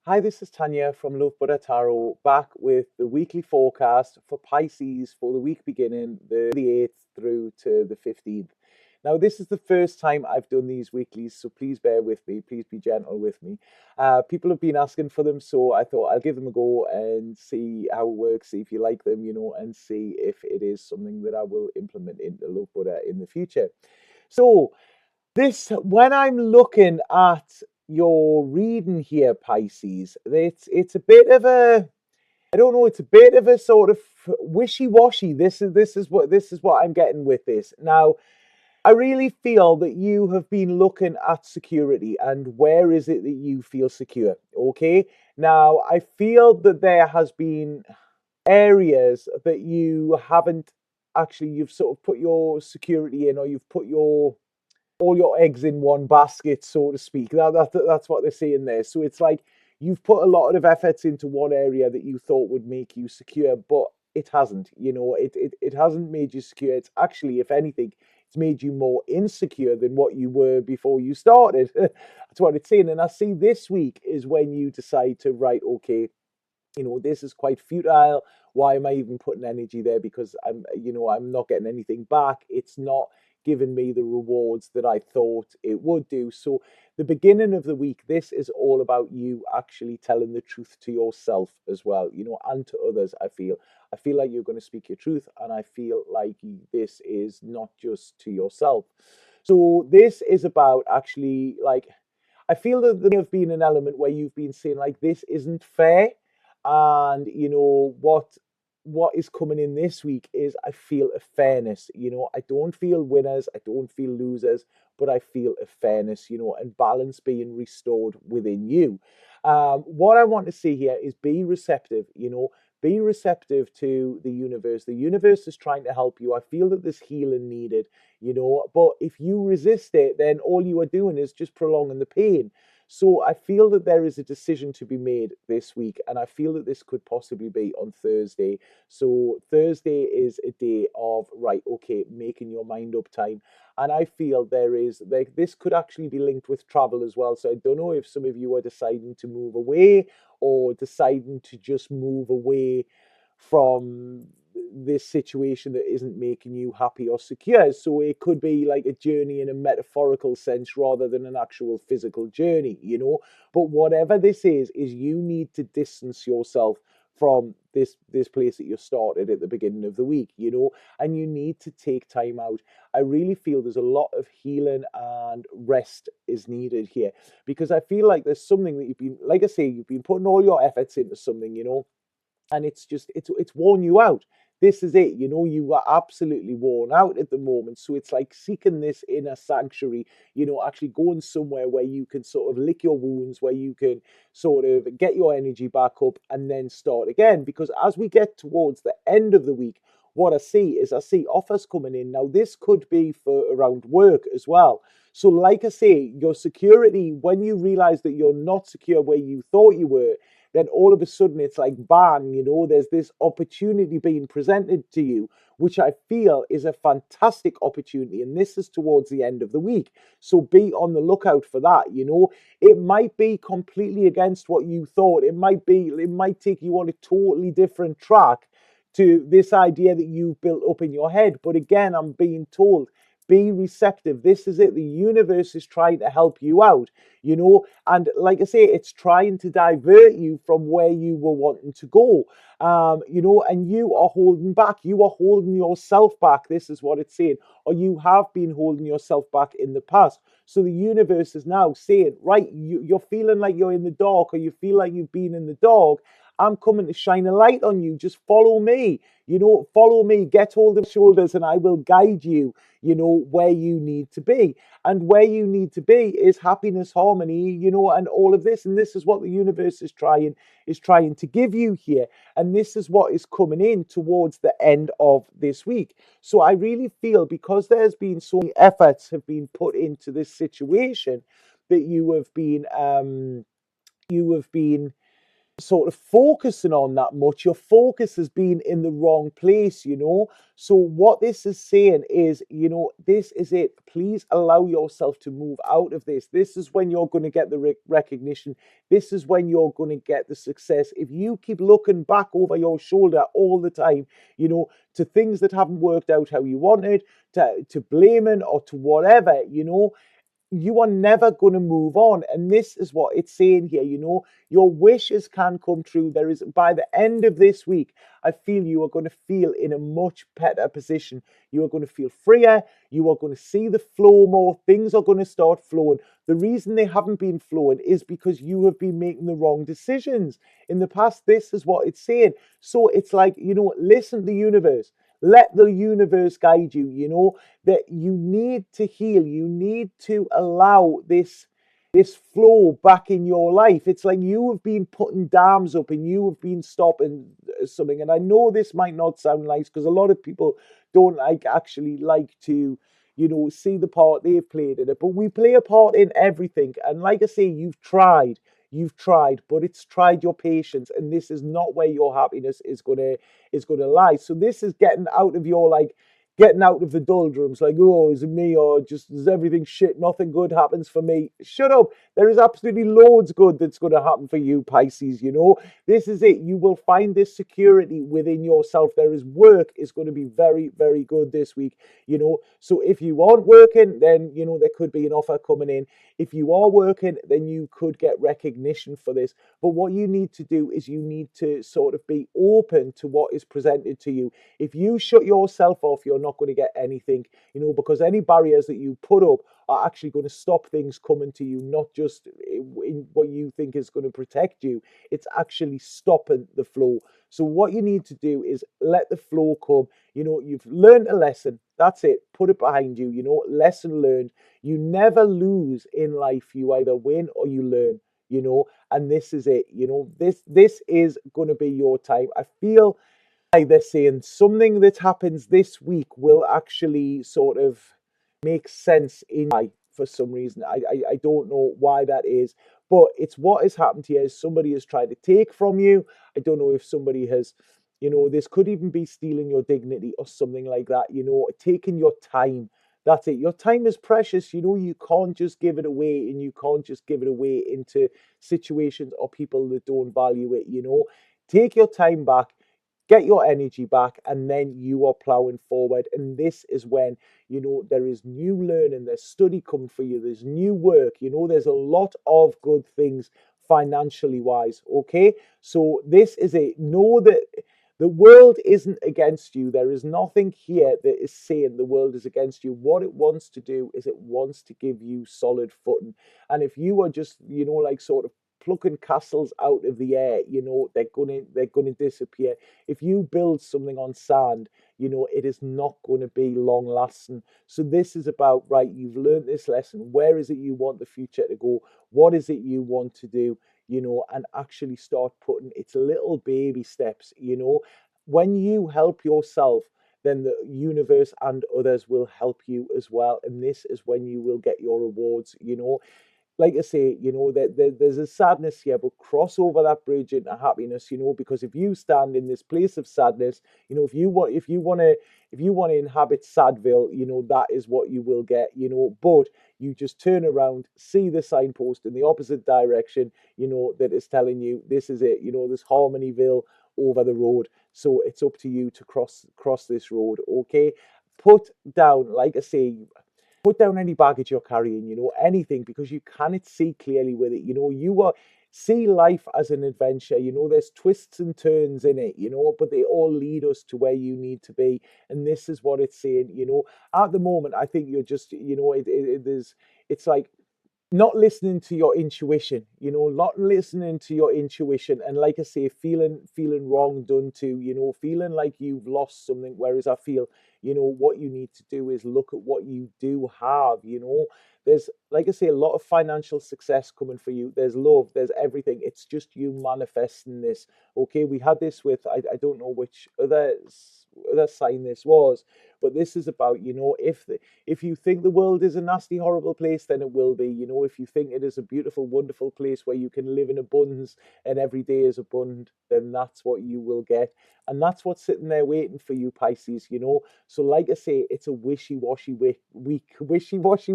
Hi, this is Tanya from Love Buddha Tarot, back with the weekly forecast for Pisces for the week beginning the 8th through to the 15th. Now, this is the first time I've done these weeklies, so please bear with me. Please be gentle with me. People have been asking for them, so I thought I'll give them a go and see how it works, see if you like them, and see if it is something that I will implement into Love Buddha in the future. So, when I'm looking at your reading here, Pisces, it's a bit of a, I don't know, it's a bit of a sort of wishy-washy. This is what I'm getting with this. Now, I really feel that you have been looking at security and where is it that you feel secure. Okay. Now, I feel that there has been areas that you haven't actually, you've sort of put your security in, or you've put all your eggs in one basket, so to speak. That's what they're saying there. So it's like you've put a lot of efforts into one area that you thought would make you secure, but it hasn't. It hasn't made you secure. It's actually, if anything, it's made you more insecure than what you were before you started. That's what it's saying. And I see this week is when you decide to write, okay, this is quite futile. Why am I even putting energy there? Because I'm not getting anything back. It's not giving me the rewards that I thought it would do. So the beginning of the week, this is all about you actually telling the truth to yourself as well, and to others. I feel like you're going to speak your truth, and I feel like this is not just to yourself. So this is about actually, like, I feel that there may have been an element where you've been saying, like, this isn't fair. And what is coming in this week is, I feel a fairness. I don't feel winners, I don't feel losers, but I feel a fairness, and balance being restored within you. What I want to see here is be receptive. Be receptive to the universe. The universe is trying to help you. I feel that there's healing needed, but if you resist it, then all you are doing is just prolonging the pain. So I feel that there is a decision to be made this week, and I feel that this could possibly be on Thursday. So Thursday is a day of, right, okay, making your mind up time. And I feel there is, like, this could actually be linked with travel as well. So I don't know if some of you are deciding to move away, or deciding to just move away from this situation that isn't making you happy or secure. So it could be like a journey in a metaphorical sense rather than an actual physical journey. But whatever this is you need to distance yourself from this place that you started at the beginning of the week, and you need to take time out. I really feel there's a lot of healing and rest is needed here, because I feel like there's something that you've been, like I say, you've been putting all your efforts into something, and it's worn you out. This is it. You are absolutely worn out at the moment. So it's like seeking this inner sanctuary, actually going somewhere where you can sort of lick your wounds, where you can sort of get your energy back up and then start again. Because as we get towards the end of the week, what I see offers coming in. Now, this could be for around work as well. So, like I say, your security, when you realize that you're not secure where you thought you were, then all of a sudden it's like bang, there's this opportunity being presented to you, which I feel is a fantastic opportunity. And this is towards the end of the week. So be on the lookout for that. It might be completely against what you thought. It might take you on a totally different track to this idea that you've built up in your head. But again, I'm being told, be receptive. This is it. The universe is trying to help you out, and like I say, it's trying to divert you from where you were wanting to go. And you are holding back. You are holding yourself back. This is what it's saying. Or you have been holding yourself back in the past. So the universe is now saying, right, you're feeling like you're in the dark, or you feel like you've been in the dark. I'm coming to shine a light on you. Just follow me. Follow me, get hold of shoulders, and I will guide you, where you need to be. And where you need to be is happiness, harmony, and all of this. And this is what the universe is trying to give you here. And this is what is coming in towards the end of this week. So I really feel, because there's been so many efforts have been put into this situation, that you have been sort of focusing on that much. Your focus has been in the wrong place, So what this is saying is, this is it. Please allow yourself to move out of this. This is when you're going to get the recognition. This is when you're going to get the success. If you keep looking back over your shoulder all the time, to things that haven't worked out how you wanted, to blaming or to whatever, you are never going to move on. And this is what it's saying here, your wishes can come true. There is, by the end of this week, I feel you are going to feel in a much better position. You are going to feel freer. You are going to see the flow more. Things are going to start flowing. The reason they haven't been flowing is because you have been making the wrong decisions in the past. This is what it's saying. So it's like, listen to the universe. Let the universe guide you, that you need to heal. You need to allow this flow back in your life. It's like you have been putting dams up and you have been stopping something. And I know this might not sound nice because a lot of people don't actually like to, see the part they've played in it. But we play a part in everything. And like I say, you've tried, but it's tried your patience, and this is not where your happiness is gonna lie. So this is getting out of the doldrums, like, oh, is it me, or just is everything shit, nothing good happens for me? Shut up. There is absolutely loads good that's going to happen for you, Pisces. This is it. You will find this security within yourself. There is work is going to be very, very good this week. So if you aren't working, then there could be an offer coming in. If you are working, then you could get recognition for this. But what you need to do is you need to sort of be open to what is presented to you. If you shut yourself off, you're not going to get anything, because any barriers that you put up are actually going to stop things coming to you, not just in what you think is going to protect you. It's actually stopping the flow. So what you need to do is let the flow come. You've learned a lesson. That's it. Put it behind you. Lesson learned. You never lose in life. You either win or you learn. And this is it. This is going to be your time. I feel like they're saying something that happens this week will actually sort of make sense in my, for some reason. I don't know why that is, but it's what has happened here is somebody has tried to take from you. I don't know if somebody has, this could even be stealing your dignity or something like that, taking your time. That's it. Your time is precious. You can't just give it away, and you can't just give it away into situations or people that don't value it. Take your time back, get your energy back, and then you are plowing forward. And this is when, there is new learning, there's study coming for you, there's new work, there's a lot of good things financially wise. Okay. So this is it. Know that the world isn't against you. There is nothing here that is saying the world is against you. What it wants to do is it wants to give you solid footing. And if you are just, like sort of plucking castles out of the air, they're gonna disappear. If you build something on sand, it is not going to be long lasting. So this is about, right, you've learned this lesson. Where is it you want the future to go? What is it you want to do? And actually start putting its little baby steps. When you help yourself, then the universe and others will help you as well. And this is when you will get your rewards. Like I say, there's a sadness here, but cross over that bridge into happiness, because if you stand in this place of sadness, if you want to inhabit Sadville, that is what you will get, but you just turn around, see the signpost in the opposite direction, that is telling you this is it, this Harmonyville over the road. So it's up to you to cross this road. Okay. Put down, like I say, put down any baggage you're carrying, anything, because you cannot see clearly with it. See life as an adventure. There's twists and turns in it, but they all lead us to where you need to be. And this is what it's saying. At the moment, I think you're just, it's like not listening to your intuition, not listening to your intuition. And like I say, feeling wrong done to, feeling like you've lost something. Whereas I feel, what you need to do is look at what you do have. There's, like I say, a lot of financial success coming for you. There's love, there's everything. It's just you manifesting this. Okay, we had this with, I don't know which other sign this was, But this is about, if you think the world is a nasty, horrible place, then it will be. If you think it is a beautiful, wonderful place where you can live in abundance and every day is abundant, then that's what you will get. And that's what's sitting there waiting for you, Pisces. So, like I say, it's a wishy-washy wishy-washy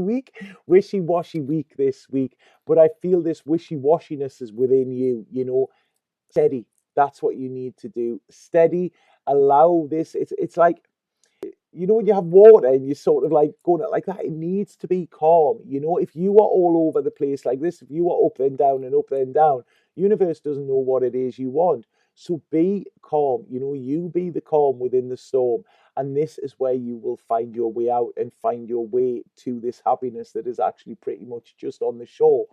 week this week. But I feel this wishy-washiness is within you. Steady. That's what you need to do. Steady. Allow this. It's like, when you have water and you're sort of like going out like that, it needs to be calm. If you are all over the place like this, if you are up and down and up and down, universe doesn't know what it is you want. So be calm. You be the calm within the storm. And this is where you will find your way out and find your way to this happiness that is actually pretty much just on the shore.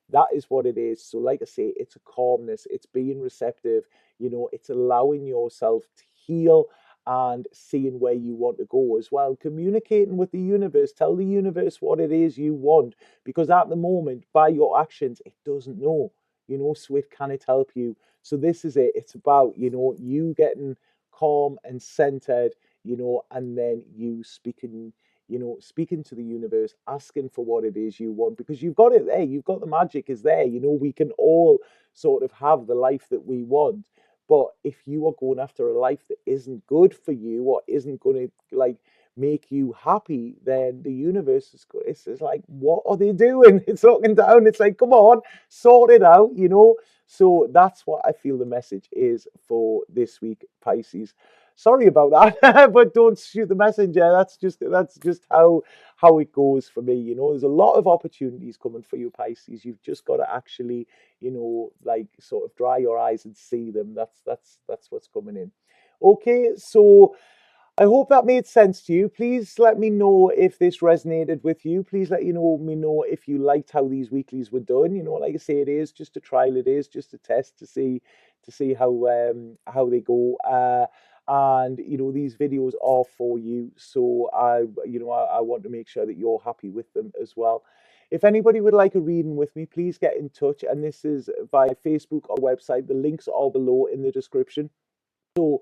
That is what it is. So, like I say, it's a calmness, it's being receptive, it's allowing yourself to heal and seeing where you want to go as well. Communicating with the universe, tell the universe what it is you want, because at the moment, by your actions, it doesn't know, so it cannot help you. So this is it. It's about, you getting calm and centered, and then you speaking to the universe, asking for what it is you want, because you've got it there. You've got the magic is there. We can all sort of have the life that we want. But if you are going after a life that isn't good for you or isn't going to like make you happy, then the universe is like, what are they doing? It's looking down. It's like, come on, sort it out. So that's what I feel the message is for this week, Pisces. Sorry about that, but don't shoot the messenger. That's just how it goes for me. There's a lot of opportunities coming for you, Pisces. You've just got to actually, like sort of dry your eyes and see them. That's what's coming in. Okay, so I hope that made sense to you. Please let me know if this resonated with you. Please let me know if you liked how these weeklies were done. Like I say, it is just a trial. It is just a test to see how they go. And these videos are for you. So I want to make sure that you're happy with them as well. If anybody would like a reading with me, please get in touch. And this is via Facebook or website. The links are below in the description. So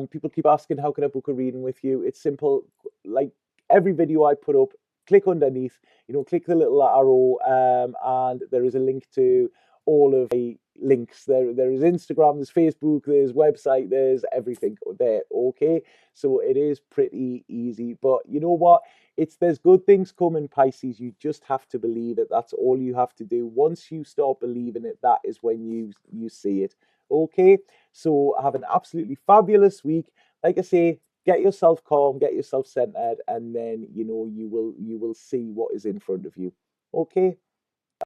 people keep asking, how can I book a reading with you? It's simple. Like every video I put up, click underneath, click the little arrow, and there is a link to all of the links. There is Instagram, there's Facebook, there's website, there's everything there. Okay, so it is pretty easy. But you know what? There's good things coming, Pisces. You just have to believe it. That's all you have to do. Once you start believing it, that is when you see it. Okay, so have an absolutely fabulous week. Like I say, get yourself calm, get yourself centered, and then you will see what is in front of you. Okay.